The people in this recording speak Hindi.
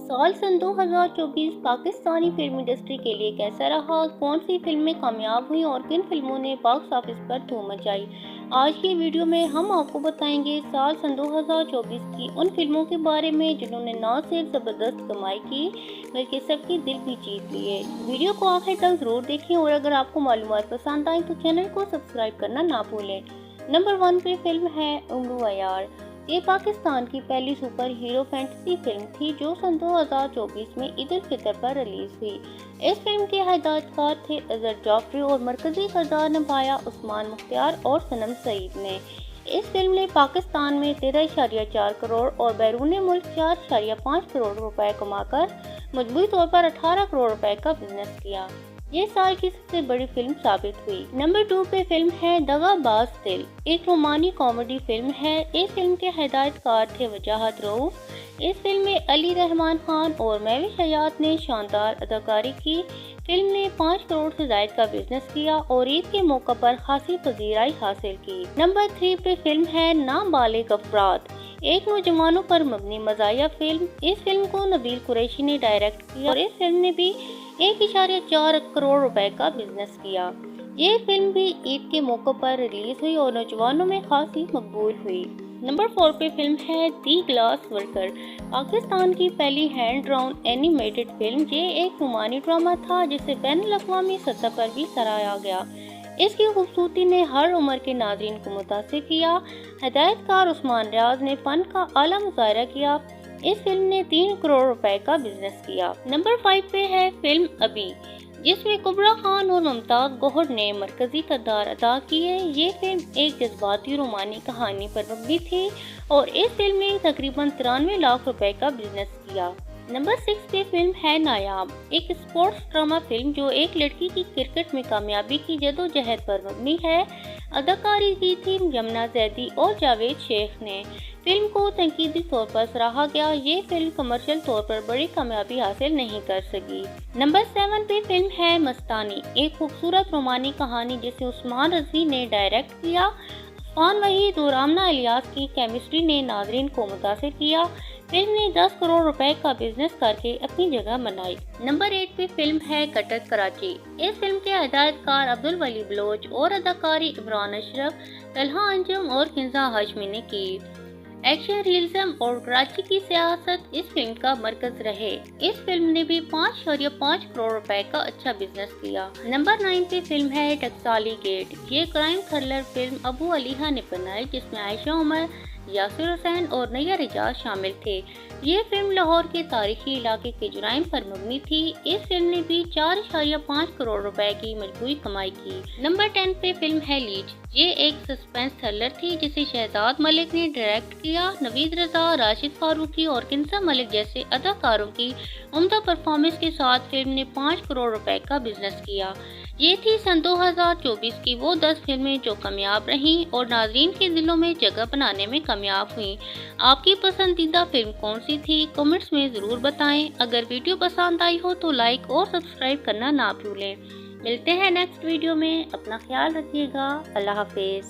साल सन 2024 पाकिस्तानी फिल्म इंडस्ट्री के लिए कैसा रहा, कौन सी फिल्में कामयाब हुई और किन फिल्मों ने बॉक्स ऑफिस पर धूम मचाई। आज की वीडियो में हम आपको बताएंगे साल सन 2024 की उन फिल्मों के बारे में जिन्होंने न सिर्फ ज़बरदस्त कमाई की बल्कि सबके दिल भी जीत लिए। वीडियो को आखिर तक ज़रूर देखें और अगर आपको मालूमात पसंद आए तो चैनल को सब्सक्राइब करना ना भूलें। नंबर 1 पे फिल्म है उम्र अयार। ये पाकिस्तान की पहली सुपर हीरो फैंटेसी फिल्म थी जो सन 2024 में ईद उल फितर पर रिलीज हुई। इस फिल्म के हिदायतकार थे अजहर जाफरी और मरकजी किरदार निभाया उस्मान मुख्तार और सनम सईद ने। इस फिल्म ने पाकिस्तान में 13.4 करोड़ और बैरून मुल्क 4.5 करोड़ रुपए कमाकर मजबूरी तौर पर 18 करोड़ रुपए का बिजनेस किया। ये साल की सबसे बड़ी फिल्म साबित हुई। नंबर 2 पे फिल्म है दगाबाज दिल। एक रोमानी कॉमेडी फिल्म है। इस फिल्म के हिदायतकार थे वजाहत रऊफ। इस फिल्म में अली रहमान खान और महविश हयात ने शानदार अदाकारी की। फिल्म ने 5 करोड़ से ज्यादा का बिजनेस किया और ईद के मौके पर खासी पजीराई हासिल की। नंबर 3 पे फिल्म है नाबालिग अफराद। एक नौजवानों पर मबनी मज़ाहिया फिल्म। इस फिल्म को नबील कुरैशी ने डायरेक्ट किया और इस फिल्म ने भी 1.4 करोड़ रुपए का बिजनेस किया। ये फिल्म भी ईद के मौके पर रिलीज हुई और नौजवानों में खासी मकबूल हुई। नंबर 4 पे फिल्म है दी ग्लास वर्कर। पाकिस्तान की पहली हैंड ड्राउन एनिमेटेड फिल्म। ये एक रोमानी ड्रामा था जिसे बैनुल-अक़वामी सतह पर भी सराहा गया। इसकी खूबसूरती ने हर उम्र के नाज़रीन को मुतासिर किया। हिदायतकार उस्मान रियाज ने फन का आला मुज़ाहरा किया। इस फिल्म ने 3 करोड़ रुपए का बिजनेस किया। नंबर 5 पे है फिल्म अभी, जिसमें कुबरा खान और मुमताज गौहर ने मरकजी किरदार अदा किए। ये फिल्म एक जज्बाती रोमानी कहानी पर मबनी थी और इस फिल्म ने तकरीबन 93 लाख रुपए का बिजनेस किया। नंबर 6 पे फिल्म है नायाब। एक स्पोर्ट्स ड्रामा फिल्म जो एक लड़की की क्रिकेट में कामयाबी की जदोजहद पर मबनी है। अदाकारी की थी यमुना जैदी और जावेद शेख ने। फिल्म को तनकीदी तौर पर सराहा गया। ये फिल्म कमर्शियल तौर पर बड़ी कामयाबी हासिल नहीं कर सकी। नंबर 7 पे फिल्म है मस्तानी। एक खूबसूरत रोमानी कहानी जिसे उस्मान रज़वी ने डायरेक्ट किया। अफान वहीद और आमना इलियास की केमिस्ट्री ने नाज़रीन को मुतासिर किया। फिल्म ने 10 करोड़ रुपए का बिजनेस करके अपनी जगह बनाई। नंबर 8 पे फिल्म है कटक कराची। इस फिल्म के हिदायतकार अब्दुल वली बलोच और अदाकारी इमरान अशरफ, तलहा अंजुम और किंजा हाशमी ने की। एक्शन, रियलिज्म और कराची की सियासत इस फिल्म का मरकज रहे। इस फिल्म ने भी 5.5 करोड़ रुपए का अच्छा बिजनेस किया। नंबर 9 पे फिल्म है टकसाली गेट। ये क्राइम थ्रिलर फिल्म अबू अलीहा ने बनाई जिसमें आयशा उमर, यासिर हुसैन और नैया रिजाज शामिल थे। ये फिल्म लाहौर के तारीखी इलाके के जुराइम पर मबनी थी। इस फिल्म ने भी 4.5 करोड़ रुपए की मजबूरी कमाई की। नंबर 10 पे फिल्म है लीच। ये एक सस्पेंस थ्रिलर थी जिसे शहजाद मलिक ने डायरेक्ट किया। नवीद रजा, राशिद फारूकी और किंजा मलिक जैसे अदाकारों की उम्दा परफॉर्मेंस के साथ फिल्म ने 5 करोड़ रुपए का बिजनेस किया। ये थी सन 2024 की वो 10 फिल्में जो कामयाब रहीं और नाज़रीन के दिलों में जगह बनाने में कामयाब हुईं। आपकी पसंदीदा फिल्म कौन सी थी, कमेंट्स में ज़रूर बताएं। अगर वीडियो पसंद आई हो तो लाइक और सब्सक्राइब करना ना भूलें। मिलते हैं नेक्स्ट वीडियो में। अपना ख्याल रखिएगा। अल्लाह हाफिज़।